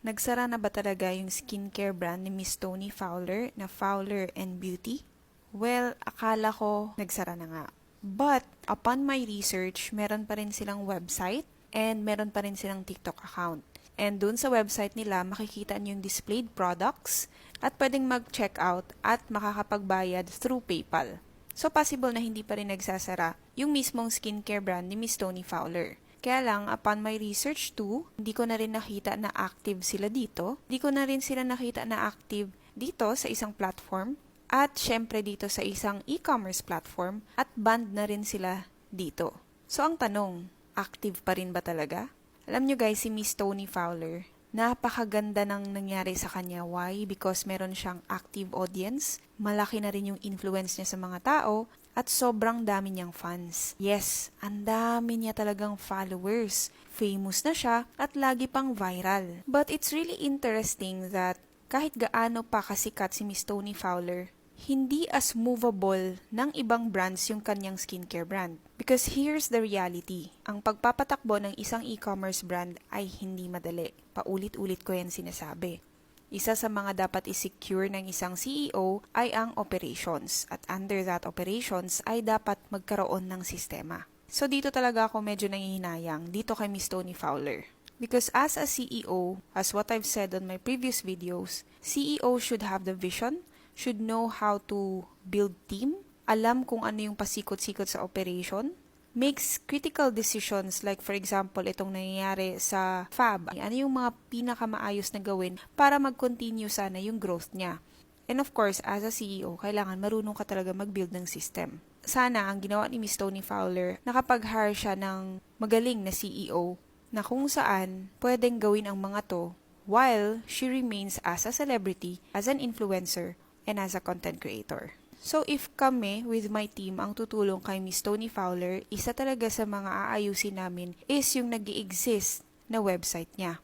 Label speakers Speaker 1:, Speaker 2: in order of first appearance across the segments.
Speaker 1: Nagsara na ba talaga yung skincare brand ni Miss Toni Fowler na Fowler and Beauty? Well, akala ko nagsara na nga. But, upon my research, meron pa rin silang website and meron pa rin silang TikTok account. And dun sa website nila, makikita niyo yung displayed products at pwedeng mag-check out at makakapagbayad through PayPal. So, possible na hindi pa rin nagsasara yung mismong skincare brand ni Miss Toni Fowler. Kaya lang, upon my research too, hindi ko na rin nakita na active sila dito. Hindi ko na rin sila nakita na active dito sa isang platform. At syempre dito sa isang e-commerce platform. At banned na rin sila dito. So ang tanong, active pa rin ba talaga? Alam nyo guys, si Miss Toni Fowler, napakaganda ng nangyari sa kanya. Why? Because meron siyang active audience. Malaki na rin yung influence niya sa mga tao. At sobrang dami niyang fans. Yes, ang dami niya talagang followers. Famous na siya at lagi pang viral. But it's really interesting that kahit gaano pa kasikat si Miss Toni Fowler, hindi as movable ng ibang brands yung kanyang skincare brand. Because here's the reality. Ang pagpapatakbo ng isang e-commerce brand ay hindi madali. Paulit-ulit ko yan sinasabi. Isa sa mga dapat i-secure ng isang CEO ay ang operations. At under that operations ay dapat magkaroon ng sistema. So dito talaga ako medyo nangihinayang dito kay Miss Toni Fowler. Because as a CEO, as what I've said on my previous videos, CEO should have the vision, should know how to build team, alam kung ano yung pasikot-sikot sa operation, makes critical decisions like for example itong nangyayari sa Fab. Ano yung mga pinakamaayos na gawin para mag-continue sana yung growth niya. And of course, as a CEO, kailangan marunong ka talaga mag-build ng system. Sana ang ginawa ni Miss Toni Fowler, nakapag-hire siya ng magaling na CEO na kung saan pwedeng gawin ang mga to while she remains as a celebrity, as an influencer, and as a content creator. So if kami with my team ang tutulong kay Miss Toni Fowler, isa talaga sa mga aayusin namin is yung nag-i-exist na website niya.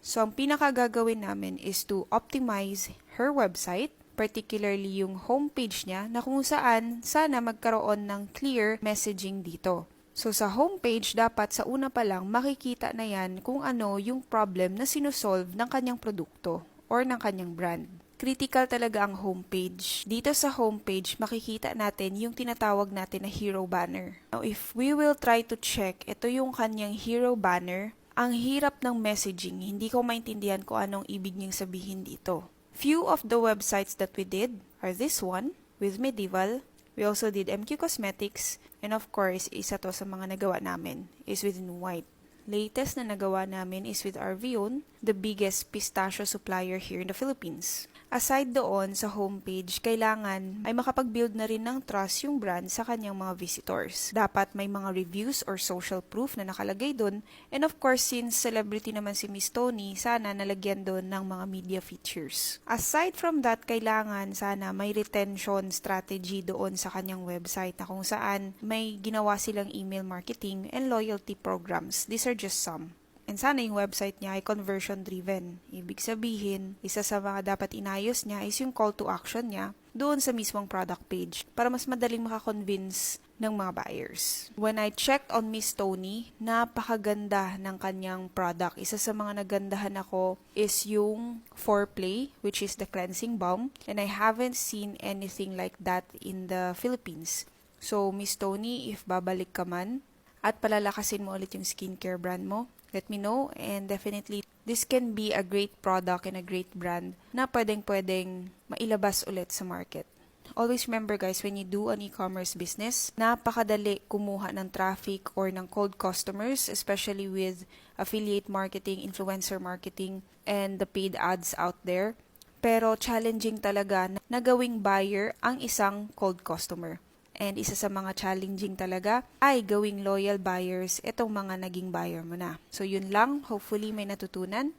Speaker 1: So ang pinakagagawin namin is to optimize her website, particularly yung homepage niya na kung saan sana magkaroon ng clear messaging dito. So sa homepage, dapat sa una pa lang makikita na yan kung ano yung problem na sinusolve ng kanyang produkto or ng kanyang brand. Critical talaga ang homepage. Dito sa homepage, makikita natin yung tinatawag natin na hero banner. Now, if we will try to check, ito yung kanyang hero banner. Ang hirap ng messaging, hindi ko maintindihan kung anong ibig niyang sabihin dito. Few of the websites that we did are this one, with Medieval. We also did MQ Cosmetics. And of course, isa to sa mga nagawa namin is with White. Latest na nagawa namin is with Arvion, the biggest pistachio supplier here in the Philippines. Aside doon sa homepage, kailangan ay makapag-build na rin ng trust yung brand sa kanyang mga visitors. Dapat may mga reviews or social proof na nakalagay doon. And of course, since celebrity naman si Miss Toni, sana nalagyan doon ng mga media features. Aside from that, kailangan sana may retention strategy doon sa kanyang website na kung saan may ginawa silang email marketing and loyalty programs. These are just some. And sana yung website niya ay conversion-driven. Ibig sabihin, isa sa mga dapat inayos niya is yung call to action niya doon sa mismong product page para mas madaling makakonvince ng mga buyers. When I checked on Miss Toni, napakaganda ng kanyang product. Isa sa mga nagandahan ako is yung Foreplay, which is the cleansing balm. And I haven't seen anything like that in the Philippines. So, Miss Toni, if babalik ka man, at palalakasin mo ulit yung skincare brand mo, let me know, and definitely this can be a great product and a great brand na pwedeng mailabas ulit sa market. Always remember guys, when you do an e-commerce business, napakadali kumuha ng traffic or ng cold customers, especially with affiliate marketing, influencer marketing, and the paid ads out there. Pero challenging talaga na gawing buyer ang isang cold customer. And isa sa mga challenging talaga ay gawing loyal buyers itong mga naging buyer mo na. So yun lang, hopefully may natutunan.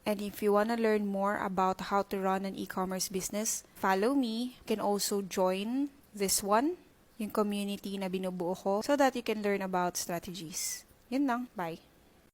Speaker 1: And if you wanna learn more about how to run an e-commerce business, follow me. You can also join this one, yung community na binubuo ko, so that you can learn about strategies. Yun lang, bye!